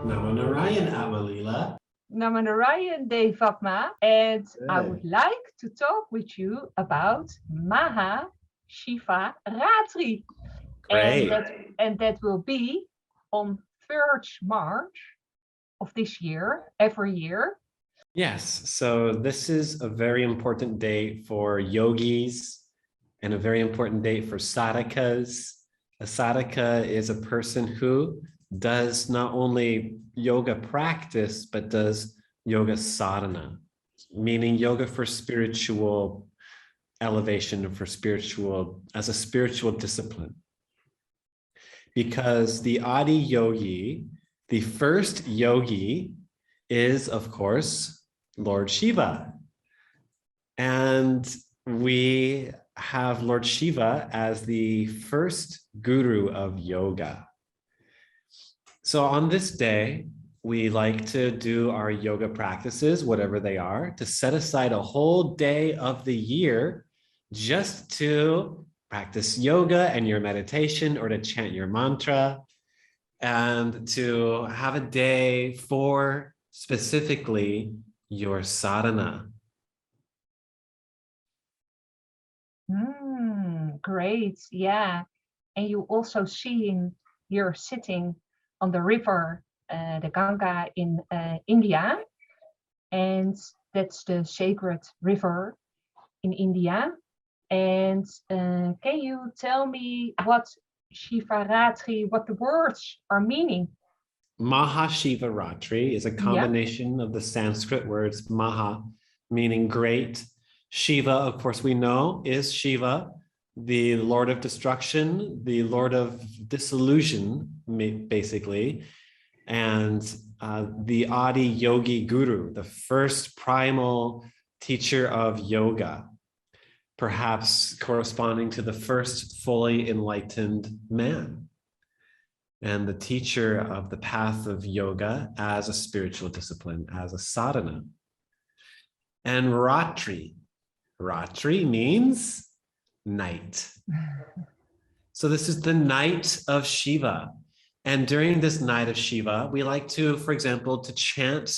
Namanarayan Amalila. Namanarayan Devatma, and I Good. would like to talk with you about Maha Shivaratri. Great. And that will be on 3rd March of this year, every year. Yes, so this is a very important date for yogis and a very important date for sadhakas. A sadhaka is a person who does not only yoga practice, but does yoga sadhana, meaning yoga for spiritual elevation, for spiritual, as a spiritual discipline. Because the Adi yogi, the first yogi, is, of course, Lord Shiva. And we have Lord Shiva as the first guru of yoga. So on this day, we like to do our yoga practices, whatever they are, to set aside a whole day of the year just to practice yoga and your meditation, or to chant your mantra, and to have a day for specifically your sadhana. Great, yeah. And you also seeing you're sitting on the river, the Ganga in India, and that's the sacred river in India. And can you tell me what Shivaratri, what the words are meaning? Maha Shivaratri is a combination of the Sanskrit words Maha, meaning great. Shiva, of course, we know is Shiva, the Lord of destruction, the Lord of disillusion, basically, and the Adi Yogi Guru, the first primal teacher of yoga, perhaps corresponding to the first fully enlightened man, and the teacher of the path of yoga as a spiritual discipline, as a sadhana. And Ratri means night. So this is the night of Shiva. And during this night of Shiva, we like to, for example, to chant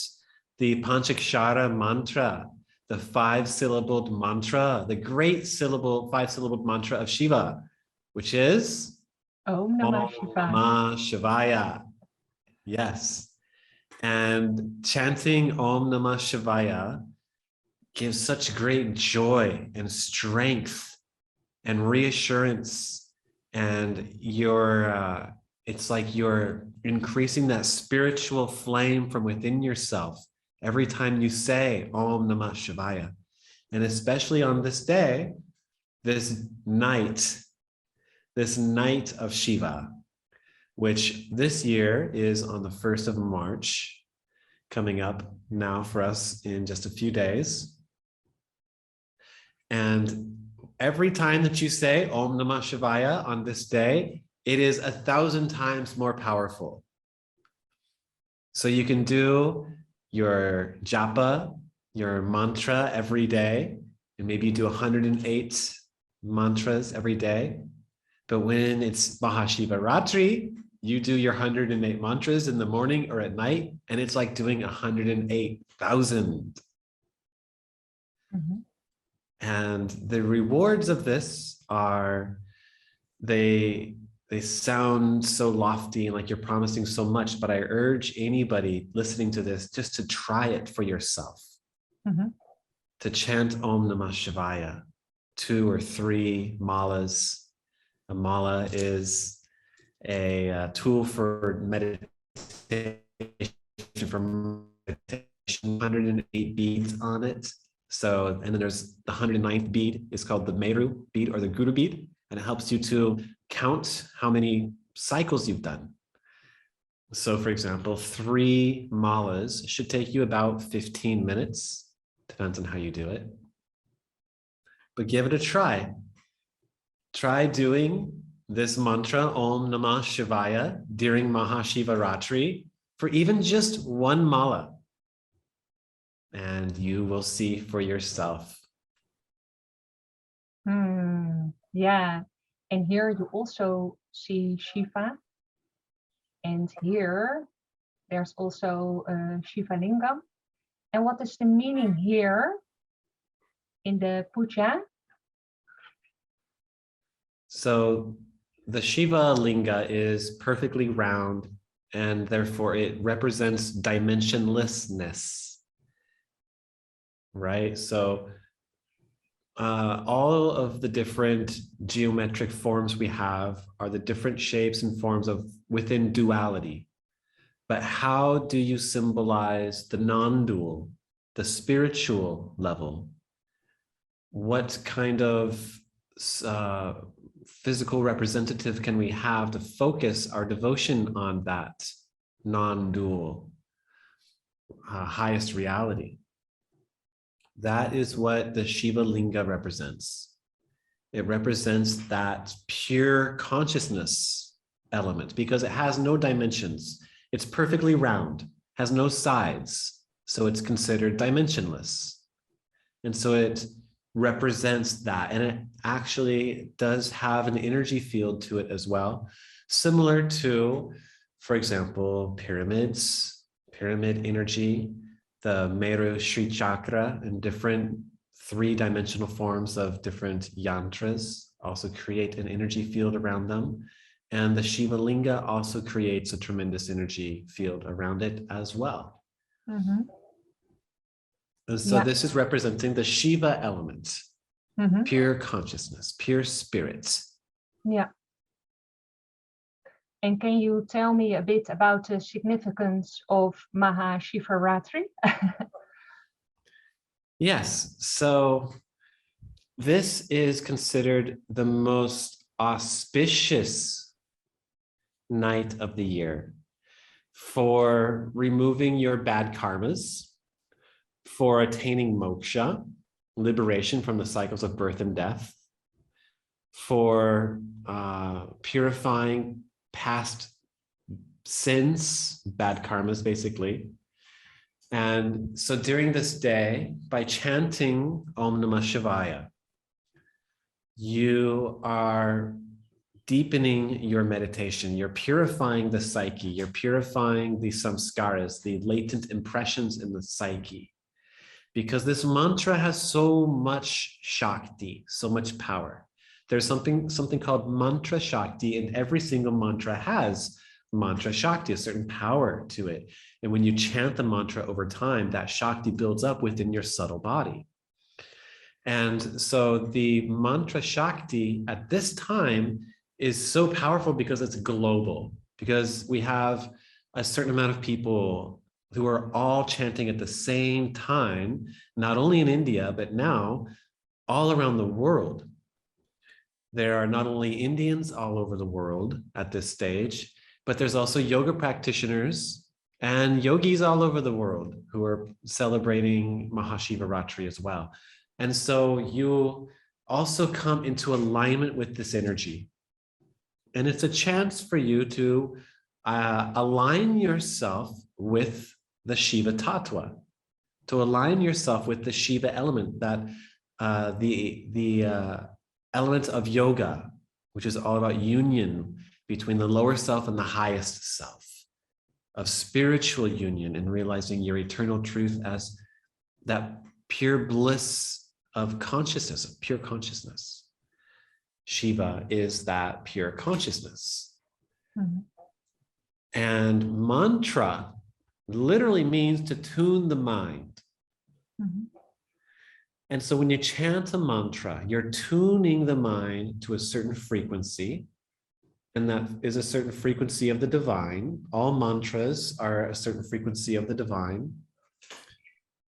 the Panchakshara mantra, the 5-syllabled mantra, the great 5-syllabled mantra of Shiva, which is Om Namah Shivaya. Namah Shivaya. Yes. And chanting Om Namah Shivaya gives such great joy and strength and reassurance, and it's like you're increasing that spiritual flame from within yourself every time you say Om Namah Shivaya. And especially on this day, this night of Shiva, which this year is on the 1st of March, coming up now for us in just a few days. And every time that you say Om Namah Shivaya on this day, it is 1,000 times more powerful. So you can do your japa, your mantra every day, and maybe you do 108 mantras every day. But when it's Maha Shivaratri, you do your 108 mantras in the morning or at night, and it's like doing 108,000. And the rewards of this are, they sound so lofty and like you're promising so much, but I urge anybody listening to this just to try it for yourself. To chant Om Namah Shivaya, 2 or 3 malas. A mala is a tool for meditation, 108 beads on it. So, and then there's the 109th bead is called the Meru bead or the Guru bead, and it helps you to count how many cycles you've done. So for example, 3 malas should take you about 15 minutes, depends on how you do it. But give it a try. Try doing this mantra, Om Namah Shivaya, during Maha Shivaratri for even just 1 mala. And you will see for yourself. Yeah, and here you also see Shiva. And here there's also Shiva Lingam. And what is the meaning here in the puja? So the Shiva Linga is perfectly round, and therefore it represents dimensionlessness, right? So all of the different geometric forms we have are the different shapes and forms of within duality. But how do you symbolize the non-dual, the spiritual level? What kind of physical representative can we have to focus our devotion on that non-dual highest reality? That is what the Shiva Linga represents. It represents that pure consciousness element because it has no dimensions. It's perfectly round, has no sides, so it's considered dimensionless. And so it represents that, and it actually does have an energy field to it as well, similar to, for example, pyramids, pyramid energy, the Meru Shri Chakra, and different three-dimensional forms of different yantras also create an energy field around them. And the Shiva Linga also creates a tremendous energy field around it as well. Mm-hmm. And so this is representing the Shiva element, pure consciousness, pure spirit. Yeah. And can you tell me a bit about the significance of Maha Shivaratri? Yes, so this is considered the most auspicious night of the year for removing your bad karmas, for attaining moksha, liberation from the cycles of birth and death, for purifying past sins, bad karmas basically. And so during this day, by chanting Om Namah Shivaya, you are deepening your meditation, you're purifying the psyche, you're purifying the samskaras, the latent impressions in the psyche. Because this mantra has so much Shakti, so much power. There's something called mantra Shakti, and every single mantra has mantra Shakti, a certain power to it. And when you chant the mantra over time, that Shakti builds up within your subtle body. And so the mantra Shakti at this time is so powerful because it's global, because we have a certain amount of people who are all chanting at the same time, not only in India, but now all around the world. There are not only Indians all over the world at this stage, but there's also yoga practitioners and yogis all over the world who are celebrating Maha Shivaratri as well. And so you also come into alignment with this energy. And it's a chance for you to align yourself with the Shiva Tattva, to align yourself with the Shiva element, that the element of yoga, which is all about union between the lower self and the highest self, of spiritual union and realizing your eternal truth as that pure bliss of consciousness, of pure consciousness. Shiva is that pure consciousness. Mm-hmm. And mantra literally means to tune the mind. Mm-hmm. And so when you chant a mantra, you're tuning the mind to a certain frequency, and that is a certain frequency of the divine. All mantras are a certain frequency of the divine,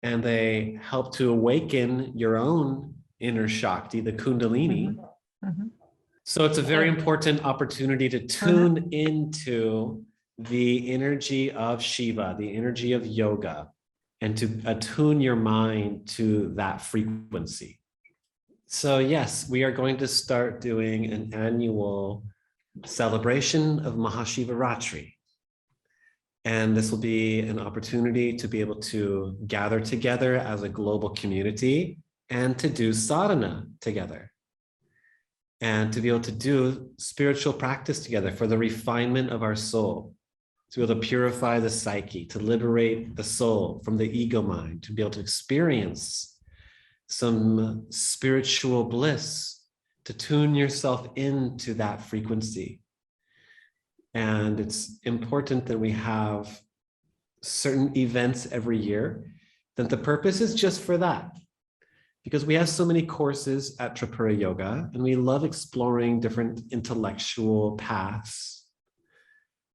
and they help to awaken your own inner Shakti, the Kundalini. Mm-hmm. Mm-hmm. So it's a very important opportunity to tune into the energy of Shiva, the energy of yoga, and to attune your mind to that frequency. So yes, we are going to start doing an annual celebration of Maha Shivaratri. And this will be an opportunity to be able to gather together as a global community and to do sadhana together, and to be able to do spiritual practice together for the refinement of our soul, to be able to purify the psyche, to liberate the soul from the ego mind, to be able to experience some spiritual bliss, to tune yourself into that frequency. And it's important that we have certain events every year, that the purpose is just for that. Because we have so many courses at Tripura Yoga, and we love exploring different intellectual paths.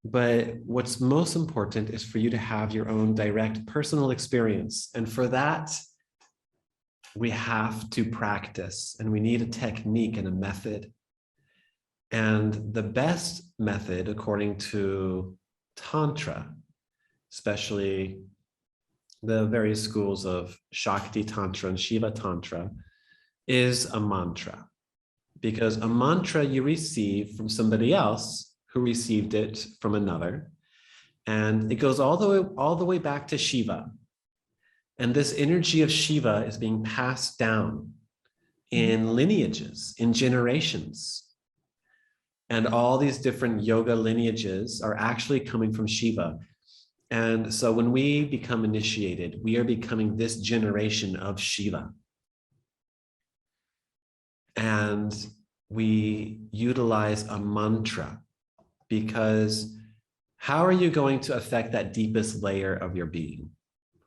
But what's most important is for you to have your own direct personal experience. And for that, we have to practice, and we need a technique and a method. And the best method, according to Tantra, especially the various schools of Shakti Tantra and Shiva Tantra, is a mantra. Because a mantra you receive from somebody else who received it from another. And it goes all the way back to Shiva. And this energy of Shiva is being passed down in lineages, in generations. And all these different yoga lineages are actually coming from Shiva. And so when we become initiated, we are becoming this generation of Shiva. And we utilize a mantra, because how are you going to affect that deepest layer of your being,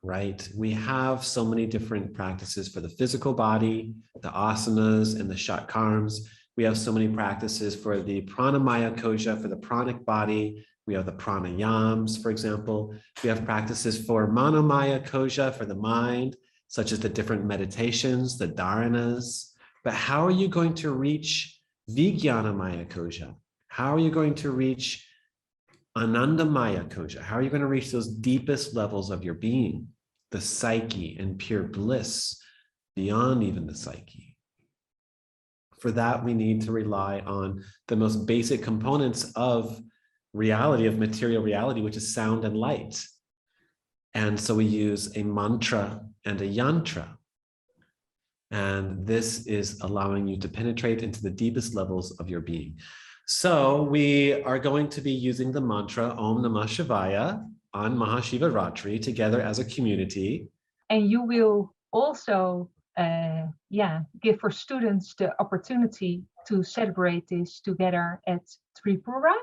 right? We have so many different practices for the physical body, the asanas and the shatkarmas. We have so many practices for the pranamaya koja, for the pranic body. We have the pranayams, for example. We have practices for manomaya koja, for the mind, such as the different meditations, the dharanas. But how are you going to reach vijnanamaya koja? How are you going to reach anandamaya koja? How are you going to reach those deepest levels of your being, the psyche and pure bliss beyond even the psyche? For that, we need to rely on the most basic components of reality, of material reality, which is sound and light. And so we use a mantra and a yantra. And this is allowing you to penetrate into the deepest levels of your being. So we are going to be using the mantra Om Namah Shivaya on Maha Shivaratri together as a community. And you will also give for students the opportunity to celebrate this together at Tripura.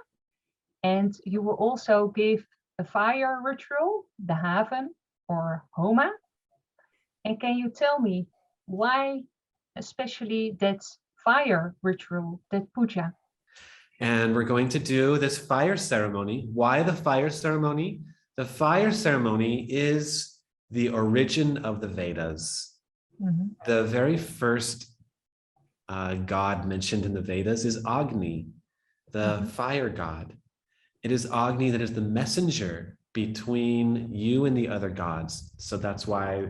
And you will also give a fire ritual, the Haven or Homa. And can you tell me why especially that fire ritual, that puja? And we're going to do this fire ceremony. Why the fire ceremony? The fire ceremony is the origin of the Vedas. Mm-hmm. The very first god mentioned in the Vedas is Agni, the fire god. It is Agni that is the messenger between you and the other gods. So that's why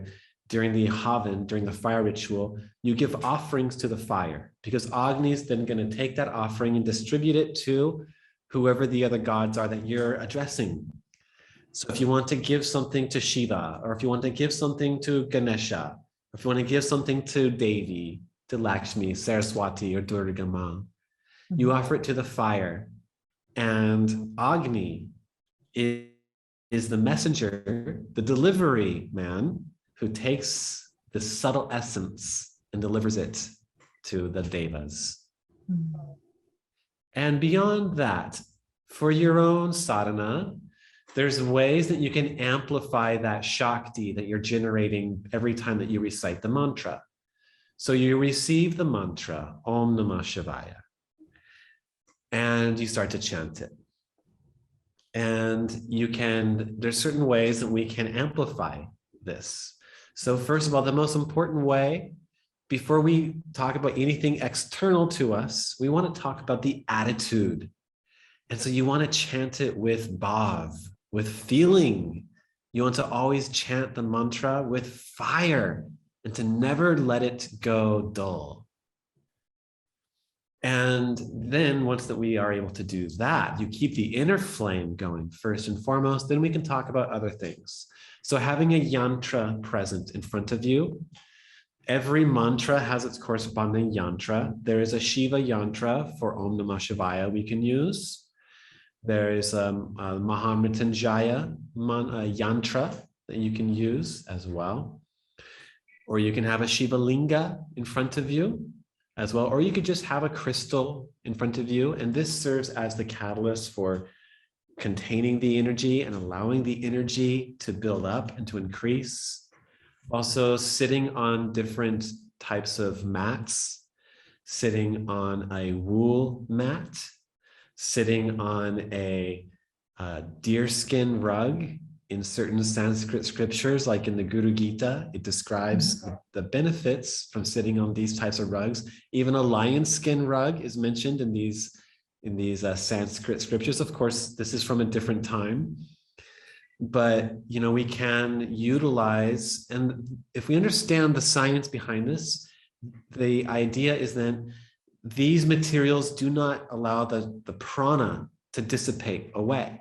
during the Havan, during the fire ritual, you give offerings to the fire, because Agni is then going to take that offering and distribute it to whoever the other gods are that you're addressing. So if you want to give something to Shiva, or if you want to give something to Ganesha, or if you want to give something to Devi, to Lakshmi, Saraswati, or Durga Ma, you offer it to the fire. And Agni is the messenger, the delivery man, who takes the subtle essence and delivers it to the devas. And beyond that, for your own sadhana, there's ways that you can amplify that Shakti that you're generating every time that you recite the mantra. So you receive the mantra, Om Namah Shivaya, and you start to chant it. And there's certain ways that we can amplify this. So first of all, the most important way, before we talk about anything external to us, we want to talk about the attitude. And so you want to chant it with bhav, with feeling. You want to always chant the mantra with fire and to never let it go dull. And then once that we are able to do that, you keep the inner flame going first and foremost, then we can talk about other things. So having a yantra present in front of you, every mantra has its corresponding yantra. There is a Shiva yantra for Om Namah Shivaya we can use. There is a Maha yantra that you can use as well. Or you can have a Shiva Linga in front of you as well. Or you could just have a crystal in front of you. And this serves as the catalyst for containing the energy and allowing the energy to build up and to increase. Also sitting on different types of mats, sitting on a wool mat, sitting on a deerskin rug. In certain Sanskrit scriptures, like in the Guru Gita, it describes the benefits from sitting on these types of rugs. Even a lion skin rug is mentioned in these Sanskrit scriptures. Of course, this is from a different time, but we can utilize, and if we understand the science behind this, the idea is then these materials do not allow the prana to dissipate away.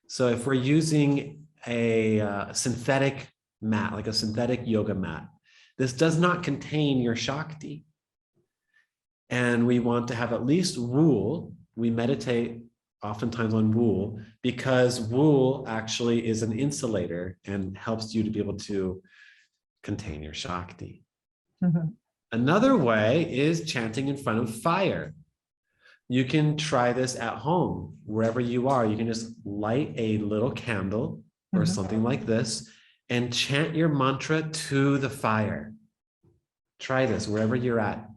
So if we're using a synthetic mat, like a synthetic yoga mat, this does not contain your Shakti. And we want to have at least wool. We meditate oftentimes on wool because wool actually is an insulator and helps you to be able to contain your Shakti. Mm-hmm. Another way is chanting in front of fire. You can try this at home, wherever you are. You can just light a little candle or something like this and chant your mantra to the fire. Try this wherever you're at.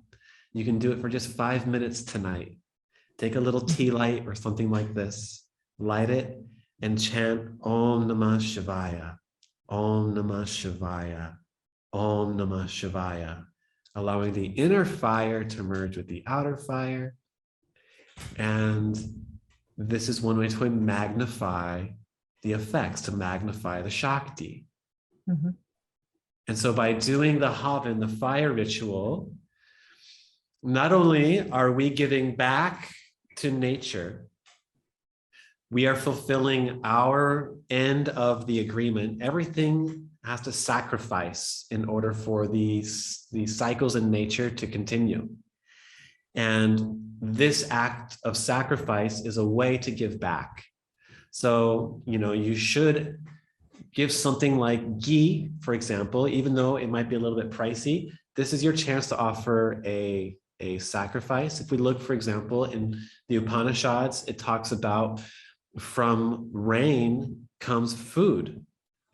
You can do it for just 5 minutes tonight. Take a little tea light or something like this, light it and chant Om Namah Shivaya, Om Namah Shivaya, Om Namah Shivaya, allowing the inner fire to merge with the outer fire. And this is one way to magnify the effects, to magnify the Shakti. Mm-hmm. And so by doing the Havan, the fire ritual, not only are we giving back to nature, we are fulfilling our end of the agreement. Everything has to sacrifice in order for these cycles in nature to continue. And this act of sacrifice is a way to give back. So, you should give something like ghee, for example, even though it might be a little bit pricey. This is your chance to offer a sacrifice. If we look, for example, in the Upanishads, it talks about from rain comes food.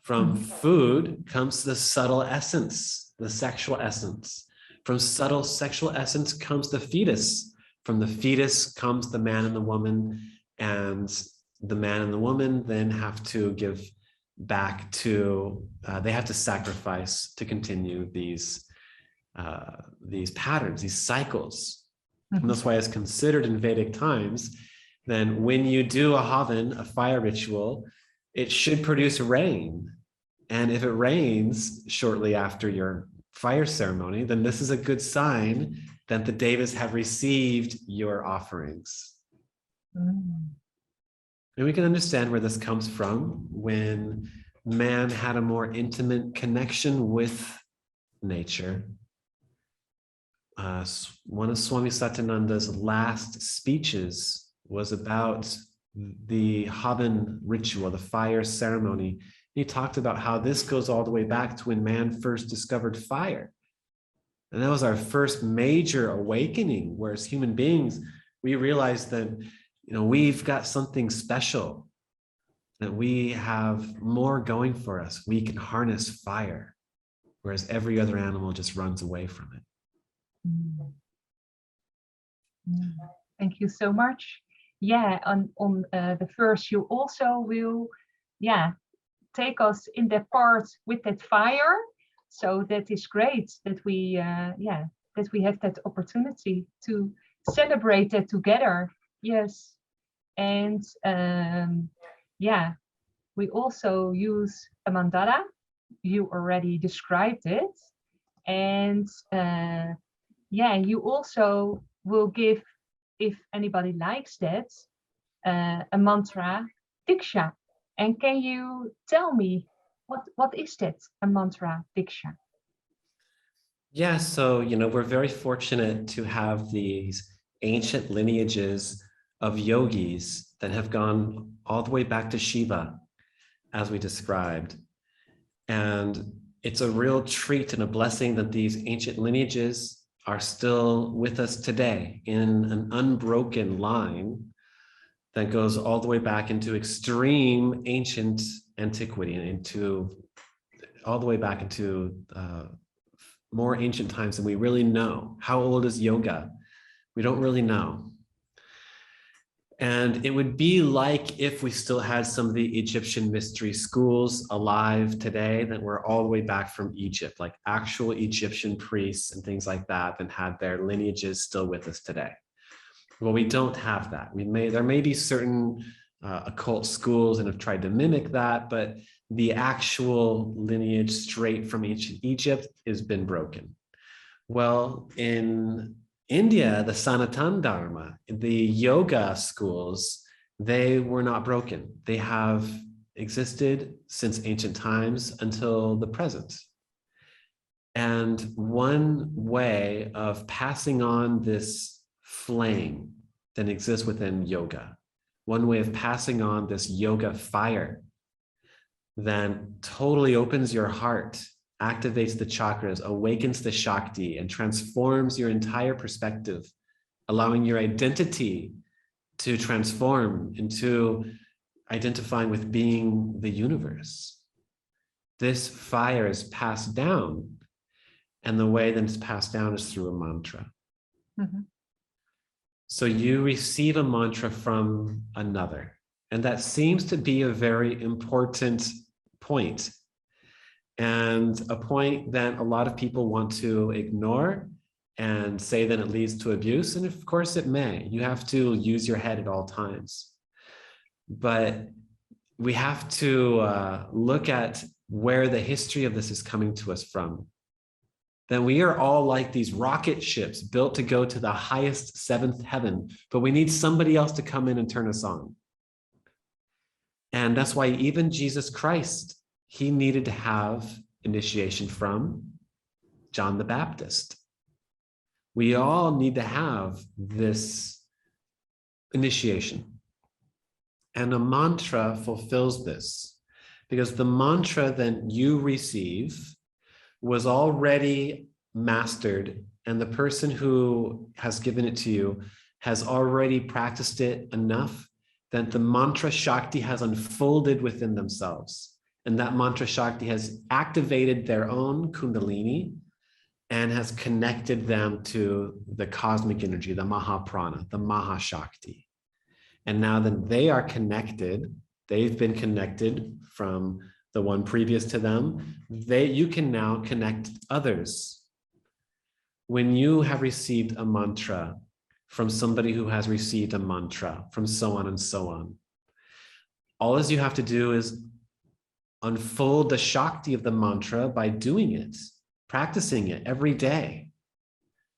From food comes the subtle essence, the sexual essence. From subtle sexual essence comes the fetus. From the fetus comes the man and the woman, and the man and the woman then have to give back to, they have to sacrifice to continue these patterns, these cycles. And that's why it's considered in Vedic times, then when you do a Havan, a fire ritual, it should produce rain. And if it rains shortly after your fire ceremony, then this is a good sign that the devas have received your offerings. And we can understand where this comes from when man had a more intimate connection with nature. One of Swami Satyananda's last speeches was about the Havan ritual, the fire ceremony. He talked about how this goes all the way back to when man first discovered fire. And that was our first major awakening, where as human beings, we realized that, we've got something special, that we have more going for us. We can harness fire, whereas every other animal just runs away from it. Thank you so much. Yeah, on the verse, you also will, take us in that part with that fire. So that is great that we, that we have that opportunity to celebrate that together. Yes, and we also use a mandala. You already described it, and you also will give, if anybody likes that, a mantra Diksha. And can you tell me what is that, a mantra Diksha? Yeah, so we're very fortunate to have these ancient lineages of yogis that have gone all the way back to Shiva, as we described. And it's a real treat and a blessing that these ancient lineages are still with us today in an unbroken line that goes all the way back into extreme ancient antiquity and into all the way back into more ancient times than we really know. How old is yoga? We don't really know. And it would be like if we still had some of the Egyptian mystery schools alive today that were all the way back from Egypt, like actual Egyptian priests and things like that, that had their lineages still with us today. Well, we don't have that. There may be certain occult schools that have tried to mimic that, but the actual lineage straight from ancient Egypt has been broken. Well, in India, the Sanatana Dharma, the yoga schools, they were not broken. They have existed since ancient times until the present. And one way of passing on this flame that exists within yoga, one way of passing on this yoga fire, then totally opens your heart, activates the chakras, awakens the Shakti, and transforms your entire perspective, allowing your identity to transform into identifying with being the universe. This fire is passed down, and the way that it's passed down is through a mantra. Mm-hmm. So you receive a mantra from another, and that seems to be a very important point, and a point that a lot of people want to ignore and say that it leads to abuse. And of course it may. You have to use your head at all times. But we have to look at where the history of this is coming to us from. That we are all like these rocket ships built to go to the highest seventh heaven, but we need somebody else to come in and turn us on. And that's why even Jesus Christ, he needed to have initiation from John the Baptist. We all need to have this initiation. And a mantra fulfills this, because the mantra that you receive was already mastered, and the person who has given it to you has already practiced it enough that the mantra Shakti has unfolded within themselves. And that mantra Shakti has activated their own Kundalini and has connected them to the cosmic energy, the Mahaprana, the Maha Shakti. And now that they are connected, they've been connected from the one previous to them, you can now connect others. When you have received a mantra from somebody who has received a mantra from so on and so on, all as you have to do is unfold the Shakti of the mantra by doing it, practicing it every day.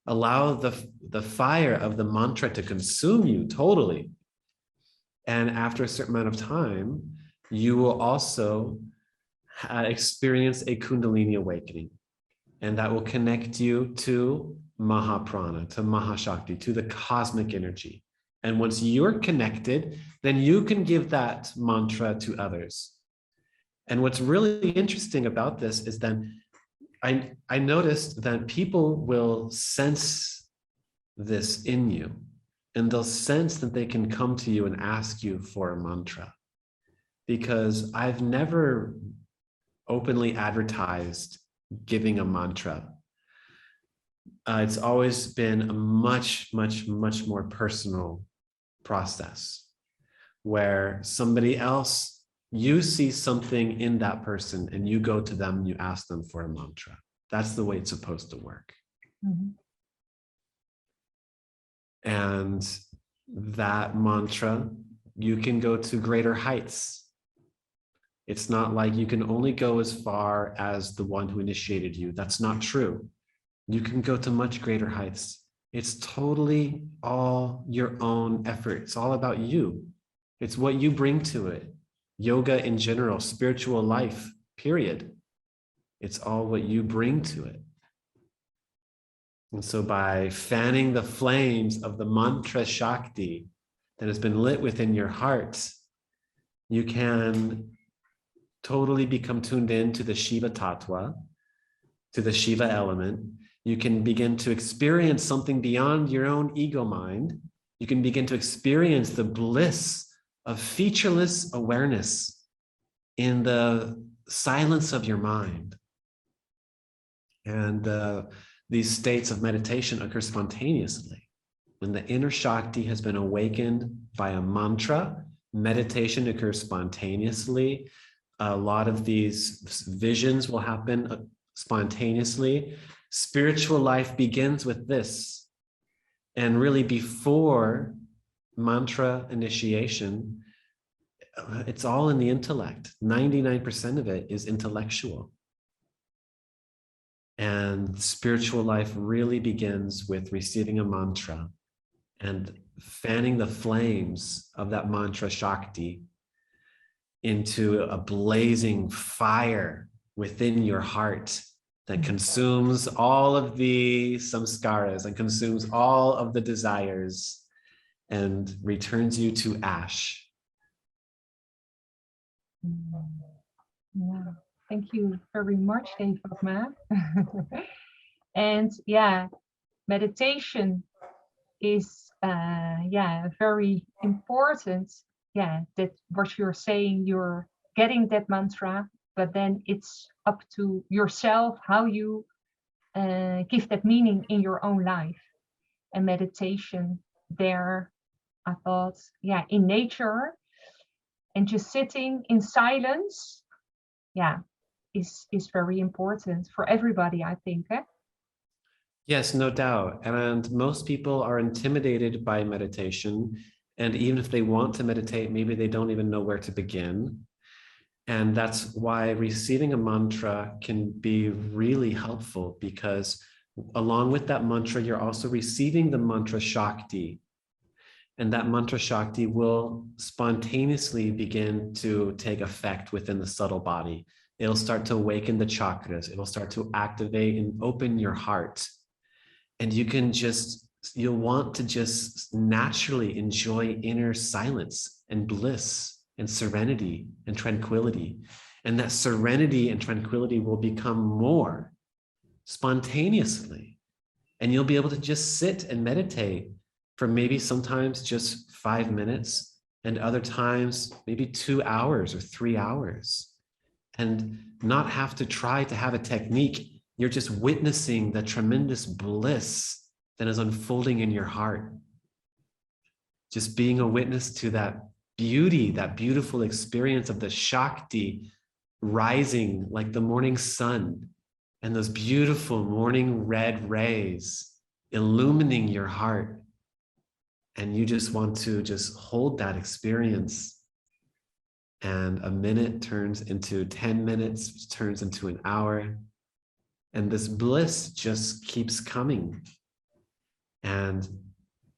Allow the fire of the mantra to consume you totally. And after a certain amount of time, you will also experience a Kundalini awakening. And that will connect you to Mahaprana, to Mahashakti, to the cosmic energy. And once you're connected, then you can give that mantra to others. And what's really interesting about this is that I noticed that people will sense this in you, and they'll sense that they can come to you and ask you for a mantra. Because I've never openly advertised giving a mantra. It's always been a much, much, much more personal process where somebody else, you see something in that person and you go to them and you ask them for a mantra. That's the way it's supposed to work. Mm-hmm. And that mantra, you can go to greater heights. It's not like you can only go as far as the one who initiated you. That's not true. You can go to much greater heights. It's totally all your own effort. It's all about you. It's what you bring to it. Yoga in general, spiritual life, period. It's all what you bring to it. And so by fanning the flames of the mantra Shakti, that has been lit within your heart, you can totally become tuned in to the Shiva Tattva, to the Shiva element. You can begin to experience something beyond your own ego mind. You can begin to experience the bliss of featureless awareness in the silence of your mind. And these states of meditation occur spontaneously. When the inner Shakti has been awakened by a mantra, meditation occurs spontaneously. A lot of these visions will happen spontaneously. Spiritual life begins with this. And really before mantra initiation, it's all in the intellect. 99% of it is intellectual. And spiritual life really begins with receiving a mantra and fanning the flames of that mantra Shakti into a blazing fire within your heart that consumes all of the samskaras and consumes all of the desires and returns you to ash. Yeah, thank you very much, Devatma. And yeah, meditation is very important. Yeah, that what you're saying, you're getting that mantra, but then it's up to yourself how you give that meaning in your own life. And meditation there, I thought, yeah, in nature and just sitting in silence, yeah, is very important for everybody, I think. Yes, no doubt. And most people are intimidated by meditation. And even if they want to meditate, maybe they don't even know where to begin. And that's why receiving a mantra can be really helpful, because along with that mantra, you're also receiving the mantra Shakti. And that mantra Shakti will spontaneously begin to take effect within the subtle body. It'll start to awaken the chakras. It'll start to activate and open your heart. And you'll want to just naturally enjoy inner silence and bliss and serenity and tranquility. And that serenity and tranquility will become more spontaneously. And you'll be able to just sit and meditate for maybe sometimes just 5 minutes, and other times maybe 2 hours or 3 hours, and not have to try to have a technique. You're just witnessing the tremendous bliss that is unfolding in your heart. Just being a witness to that beauty, that beautiful experience of the Shakti rising like the morning sun, and those beautiful morning red rays illumining your heart. And you just want to just hold that experience. And a minute turns into 10 minutes, turns into an hour. And this bliss just keeps coming. And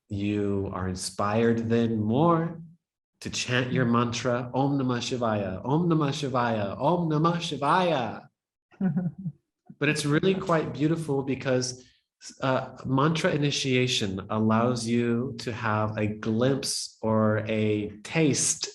you are inspired then more to chant your mantra, Om Namah Shivaya, Om Namah Shivaya, Om Namah Shivaya. But it's really quite beautiful, because mantra initiation allows you to have a glimpse or a taste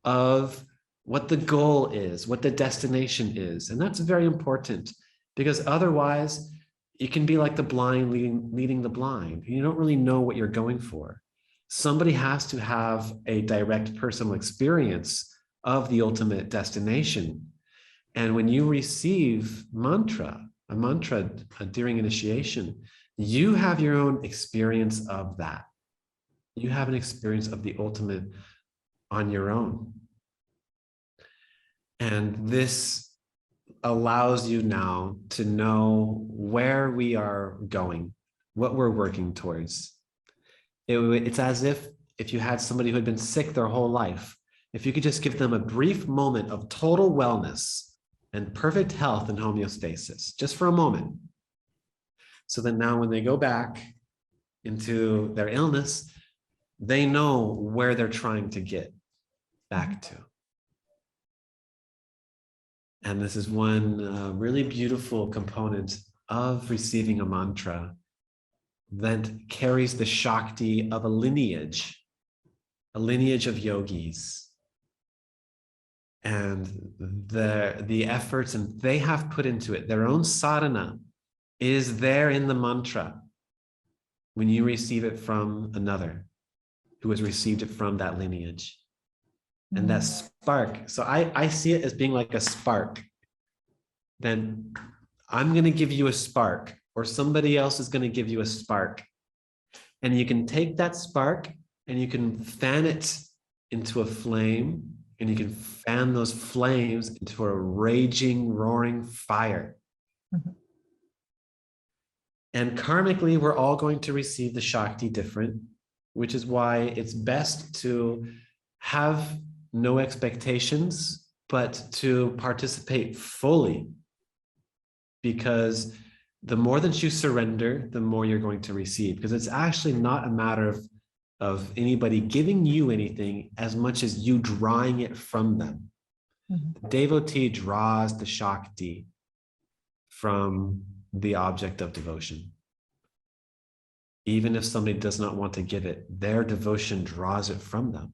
of what the goal is, what the destination is. And that's very important, because otherwise it can be like the blind leading the blind. You don't really know what you're going for. Somebody has to have a direct personal experience of the ultimate destination. And when you receive a mantra during initiation, you have your own experience of that. You have an experience of the ultimate on your own. And this allows you now to know where we are going, what we're working towards. It's as if you had somebody who had been sick their whole life, if you could just give them a brief moment of total wellness and perfect health and homeostasis, just for a moment. So that now when they go back into their illness, they know where they're trying to get back to. And this is one really beautiful component of receiving a mantra that carries the Shakti of a lineage. a lineage of yogis, and the efforts and they have put into it, their own sadhana is there in the mantra when you receive it from another who has received it from that lineage. And that spark, so I see it as being like a spark. Then I'm going to give you a spark, or somebody else is going to give you a spark. And you can take that spark and you can fan it into a flame, and you can fan those flames into a raging, roaring fire. And karmically, we're all going to receive the Shakti different, which is why it's best to have no expectations, but to participate fully. Because the more that you surrender, the more you're going to receive. Because it's actually not a matter of anybody giving you anything as much as you drawing it from them. The devotee draws the Shakti from the object of devotion. Even if somebody does not want to give it, their devotion draws it from them.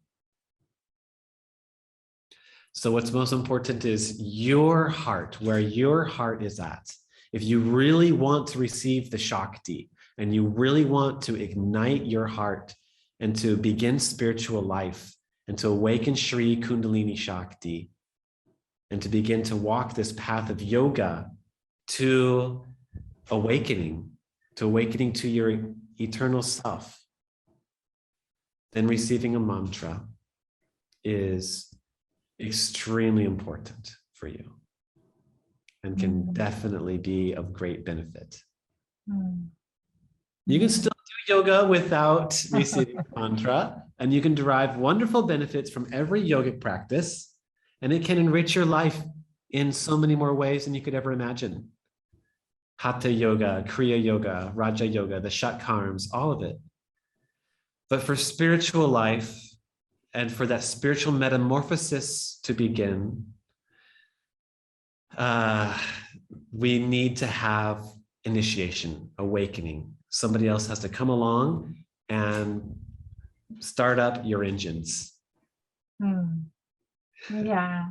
So what's most important is your heart, where your heart is at. If you really want to receive the Shakti and you really want to ignite your heart and to begin spiritual life and to awaken Shri Kundalini Shakti and to begin to walk this path of yoga to awakening to your eternal self, then receiving a mantra is extremely important for you and can definitely be of great benefit. You can still do yoga without receiving a mantra, and you can derive wonderful benefits from every yogic practice, and it can enrich your life in so many more ways than you could ever imagine. Hatha yoga, Kriya yoga, Raja yoga, the Shatkarms, all of it. But for spiritual life and for that spiritual metamorphosis to begin, we need to have initiation, awakening. Somebody else has to come along and start up your engines. Yeah.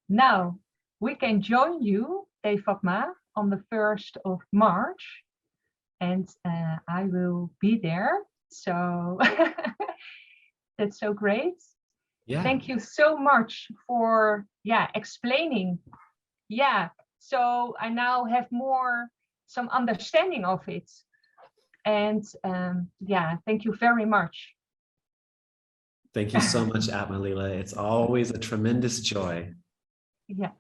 Now we can join you, Devatma, on the 1st of March, and I will be there. So that's so great. Yeah. Thank you so much for explaining. Yeah. So I now have some understanding of it. And thank you very much. Thank you so much, Atma Lila. It's always a tremendous joy. Yeah.